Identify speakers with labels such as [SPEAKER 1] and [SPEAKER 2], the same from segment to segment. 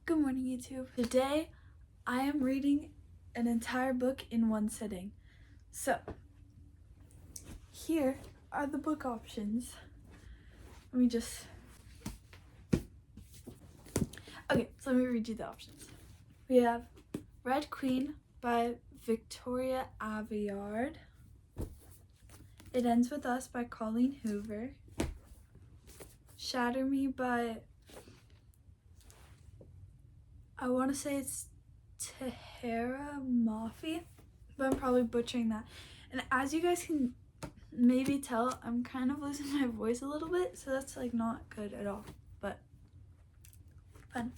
[SPEAKER 1] Good morning, YouTube. Today, I am reading an entire book in one sitting. So, here are the book options. Let me read you the options. We have Red Queen by Victoria Aveyard. It Ends With Us by Colleen Hoover. Shatter Me by, I want to say it's Tahara Mafi, but I'm probably butchering that. And as you guys can maybe tell, I'm kind of losing my voice a little bit, so that's like not good at all, but fun.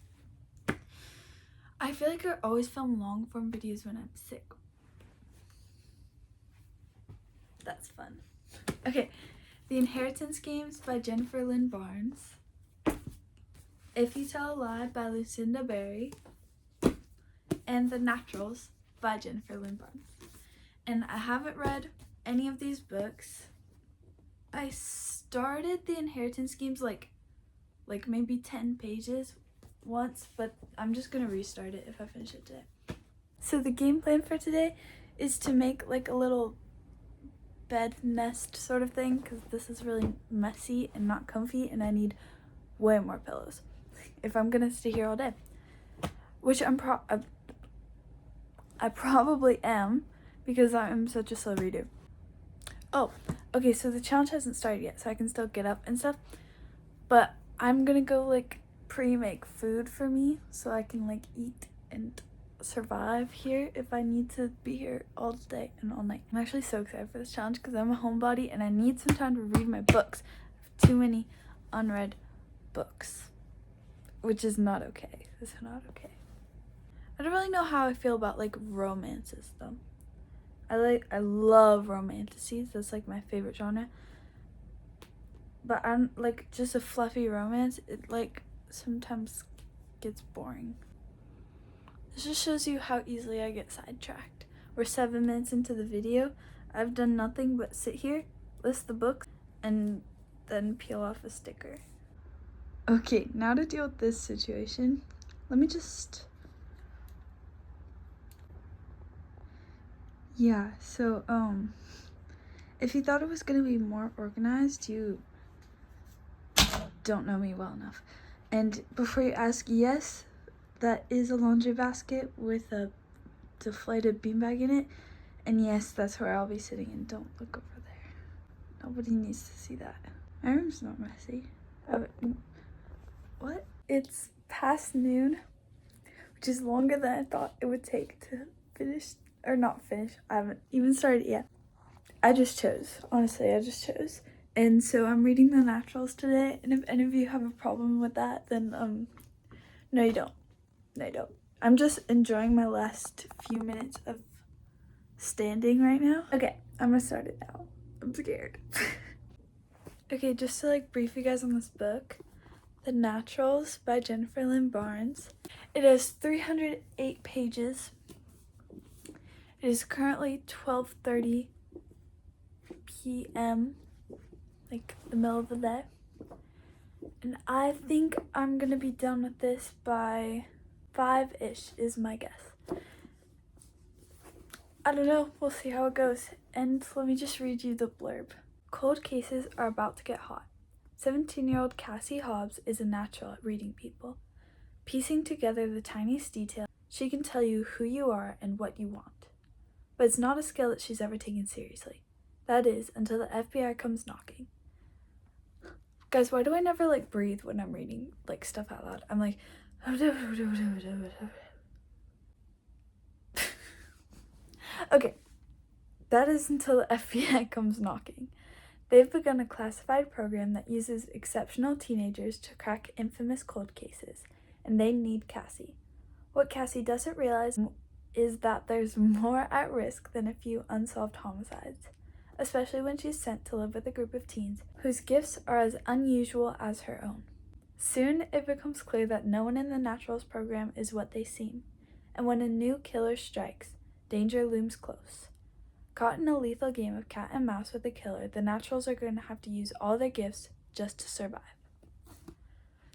[SPEAKER 1] I feel like I always film long form videos when I'm sick. That's fun. Okay, The Inheritance Games by Jennifer Lynn Barnes. If You Tell a Lie by Lucinda Berry. And The Naturals by Jennifer Lynn Barnes. And I haven't read any of these books. I started The Inheritance Games like maybe 10 pages once, but I'm just gonna restart it if I finish it today. So the game plan for today is to make like a little bed nest sort of thing, because this is really messy and not comfy and I need way more pillows if I'm gonna stay here all day, which I probably am, because I'm such a slow reader. Oh, okay, so the challenge hasn't started yet, so I can still get up and stuff, but I'm gonna go like pre-make food for me so I can like eat and survive here if I need to be here all day and all night. I'm actually so excited for this challenge because I'm a homebody and I need some time to read my books. I have too many unread books, which is not okay. It's not okay. I don't really know how I feel about like romances though. I love romanticides. That's like my favorite genre. But I'm like just a fluffy romance. It like sometimes gets boring. This just shows you how easily I get sidetracked. We're 7 minutes into the video. I've done nothing but sit here, list the books, and then peel off a sticker. Okay, now to deal with this situation, let me just... Yeah, so, if you thought it was gonna be more organized, you don't know me well enough. And before you ask, yes, that is a laundry basket with a deflated beanbag in it. And yes, that's where I'll be sitting, and don't look over there. Nobody needs to see that. My room's not messy. What? It's past noon, which is longer than I thought it would take to finish, or not finish. I haven't even started yet. I just chose, honestly, I just chose. And so I'm reading The Naturals today, and if any of you have a problem with that, then no you don't. No you don't. I'm just enjoying my last few minutes of standing right now. Okay, I'm gonna start it now. I'm scared. Okay, just to like brief you guys on this book, The Naturals by Jennifer Lynn Barnes. It has 308 pages. It is currently 12:30 p.m. like the middle of the day, and I think I'm gonna be done with this by 5-ish is my guess. I don't know, we'll see how it goes. And let me just read you the blurb. Cold cases are about to get hot. 17-year-old Cassie Hobbs is a natural at reading people. Piecing together the tiniest detail, she can tell you who you are and what you want. But it's not a skill that she's ever taken seriously. That is, until the FBI comes knocking. Guys, why do I never like breathe when I'm reading like stuff out loud? I'm like... Okay, that is until the FBI comes knocking. They've begun a classified program that uses exceptional teenagers to crack infamous cold cases, and they need Cassie. What Cassie doesn't realize is that there's more at risk than a few unsolved homicides, especially when she's sent to live with a group of teens whose gifts are as unusual as her own. Soon it becomes clear that no one in the Naturals program is what they seem, and when a new killer strikes, danger looms close. Caught in a lethal game of cat and mouse with a killer, the Naturals are going to have to use all their gifts just to survive.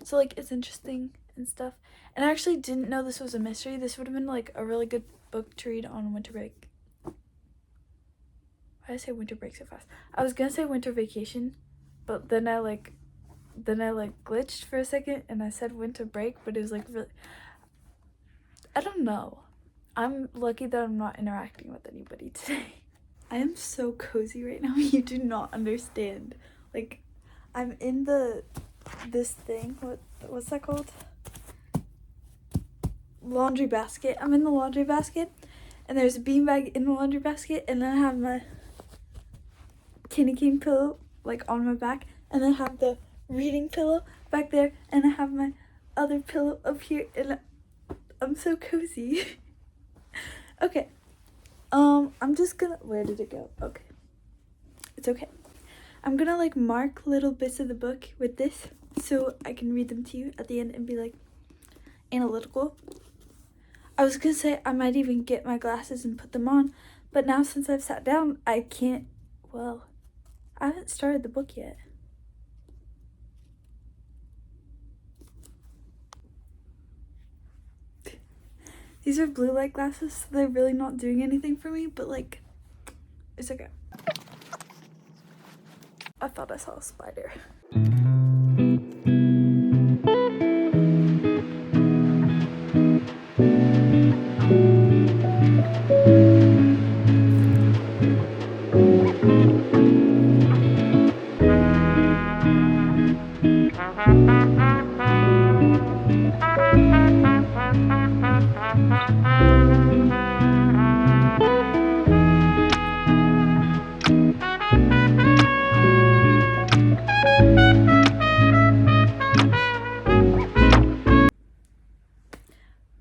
[SPEAKER 1] So like, it's interesting, and stuff. And I actually didn't know this was a mystery. This would have been like a really good book to read on winter break. Why did I say winter break so fast? I was gonna say winter vacation, but then I glitched for a second and I said winter break, but it was like really, I don't know. I'm lucky that I'm not interacting with anybody today. I am so cozy right now. You do not understand. Like, I'm in this thing. What's that called? Laundry basket. I'm in the laundry basket, and there's a beanbag in the laundry basket, and then I have my candy cane pillow like on my back, and then I have the reading pillow back there, and I have my other pillow up here, and I'm so cozy. Okay. I'm just gonna, where did it go? Okay. It's okay. I'm gonna like mark little bits of the book with this so I can read them to you at the end and be like analytical. I was gonna say I might even get my glasses and put them on, but now since I've sat down, I can't, well, I haven't started the book yet. These are blue light glasses, so they're really not doing anything for me, but like, it's okay. I thought I saw a spider.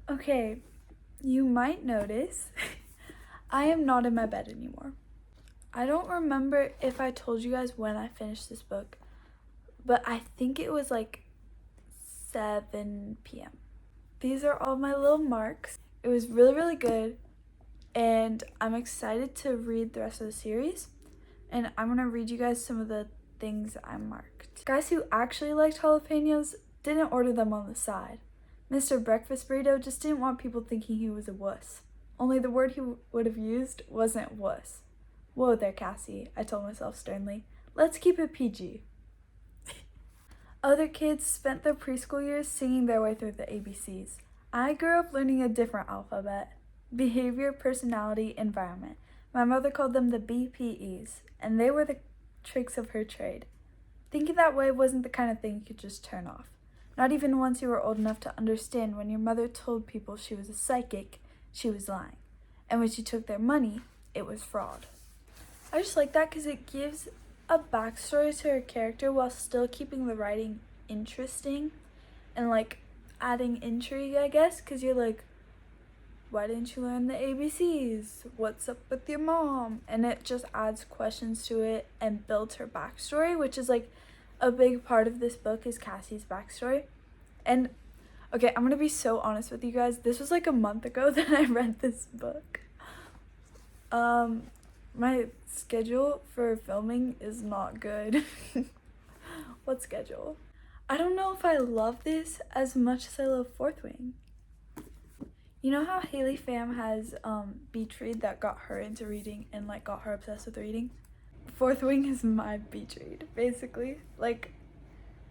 [SPEAKER 1] Okay, you might notice I am not in my bed anymore. I don't remember if I told you guys when I finished this book, but I think it was like 7 p.m. These are all my little marks. It was really, really good, and I'm excited to read the rest of the series, and I'm gonna read you guys some of the things I marked. Guys who actually liked jalapenos didn't order them on the side. Mr. Breakfast Burrito just didn't want people thinking he was a wuss. Only the word he would have used wasn't wuss. Whoa there, Cassie, I told myself sternly. Let's keep it PG. Other kids spent their preschool years singing their way through the ABCs. I grew up learning a different alphabet. Behavior, personality, environment. My mother called them the BPEs, and they were the tricks of her trade. Thinking that way wasn't the kind of thing you could just turn off. Not even once you were old enough to understand when your mother told people she was a psychic, she was lying. And when she took their money, it was fraud. I just like that because it gives a backstory to her character while still keeping the writing interesting and like adding intrigue, I guess, because you're like, why didn't you learn the ABCs? What's up with your mom? And it just adds questions to it and builds her backstory, which is like a big part of this book is Cassie's backstory. And okay, I'm gonna be so honest with you guys. This was like a month ago that I read this book. My schedule for filming is not good. What schedule? I don't know if I love this as much as I love Fourth Wing. You know how Haley Pham has beach read that got her into reading and like got her obsessed with reading? Fourth Wing is my beach read, basically. Like,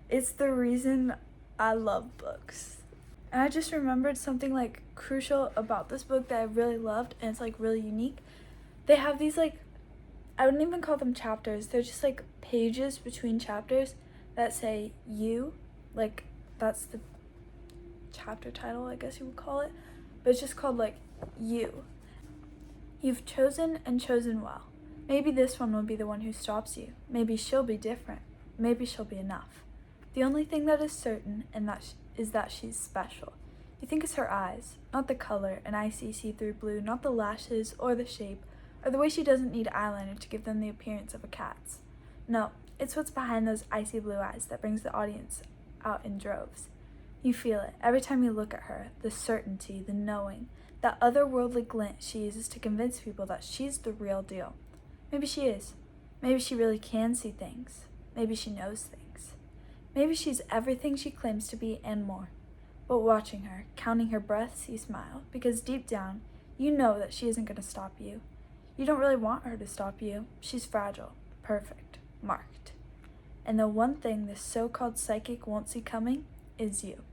[SPEAKER 1] it's the reason I love books. And I just remembered something like crucial about this book that I really loved, and it's like really unique. They have these like, I wouldn't even call them chapters, they're just like pages between chapters that say you, like that's the chapter title, I guess you would call it, but it's just called like you. You've chosen and chosen well. Maybe this one will be the one who stops you. Maybe she'll be different. Maybe she'll be enough. The only thing that is certain is that she's special. You think it's her eyes, not the color, an icy see-through blue, not the lashes or the shape, or the way she doesn't need eyeliner to give them the appearance of a cat's. No, it's what's behind those icy blue eyes that brings the audience out in droves. You feel it every time you look at her, the certainty, the knowing, that otherworldly glint she uses to convince people that she's the real deal. Maybe she is. Maybe she really can see things. Maybe she knows things. Maybe she's everything she claims to be and more. but watching her, counting her breaths, you smile, because deep down, you know that she isn't going to stop you. You don't really want her to stop you. She's fragile, perfect, marked. And the one thing this so-called psychic won't see coming is you.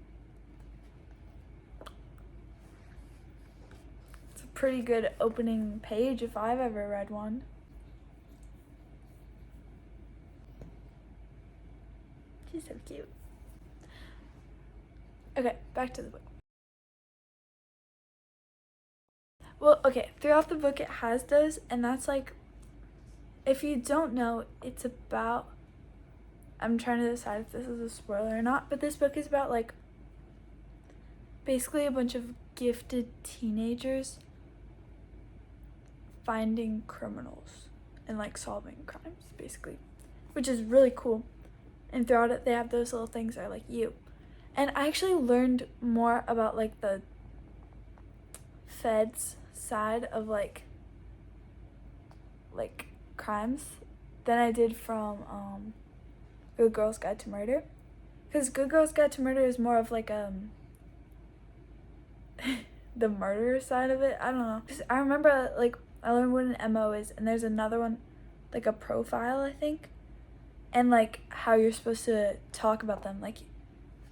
[SPEAKER 1] It's a pretty good opening page if I've ever read one. She's so cute. Okay, back to the book. Well, okay, throughout the book it has those, and that's like, if you don't know, it's about, I'm trying to decide if this is a spoiler or not, but this book is about like basically a bunch of gifted teenagers finding criminals and like solving crimes, basically, which is really cool. And throughout it, they have those little things that are like you. And I actually learned more about like the feds side of like crimes than I did from Good Girl's Guide to Murder, because Good Girl's Guide to Murder is more of like the murder side of it. I don't know, because I remember like I learned what an MO is, and there's another one like a profile, I think, and like how you're supposed to talk about them. Like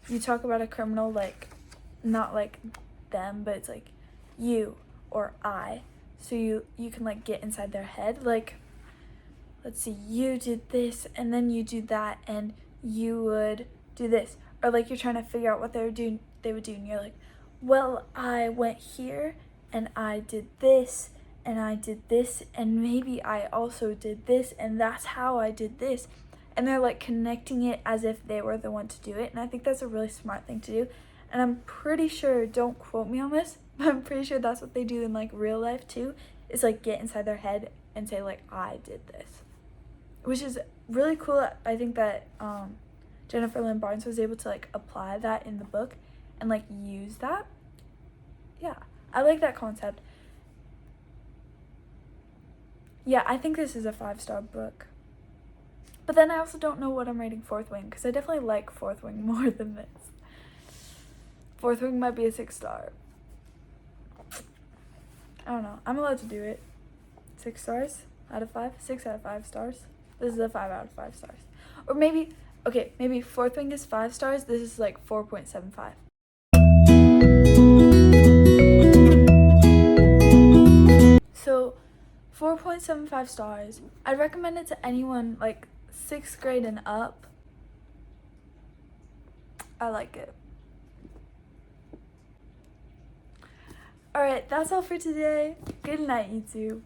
[SPEAKER 1] you talk about a criminal like not like them, but it's like you or I, so you can like get inside their head. Like, let's see, you did this and then you do that and you would do this, or like you're trying to figure out what they would do and you're like, well, I went here and I did this and I did this and maybe I also did this and that's how I did this. And they're like connecting it as if they were the one to do it. And I think that's a really smart thing to do. And I'm pretty sure, don't quote me on this, but I'm pretty sure that's what they do in like real life too, is like get inside their head and say like, I did this, which is really cool. I think that Jennifer Lynn Barnes was able to like apply that in the book and like use that. Yeah, I like that concept. Yeah, I think this is a 5-star book. But then I also don't know what I'm rating Fourth Wing, because I definitely like Fourth Wing more than this. Fourth Wing might be a 6-star. I don't know. I'm allowed to do it. 6 stars out of 5? 6 out of 5 stars. This is a 5 out of 5 stars. Or maybe, okay, maybe Fourth Wing is 5 stars. This is like 4.75. So 4.75 stars. I'd recommend it to anyone like 6th grade and up. I like it. Alright, that's all for today. Good night, YouTube.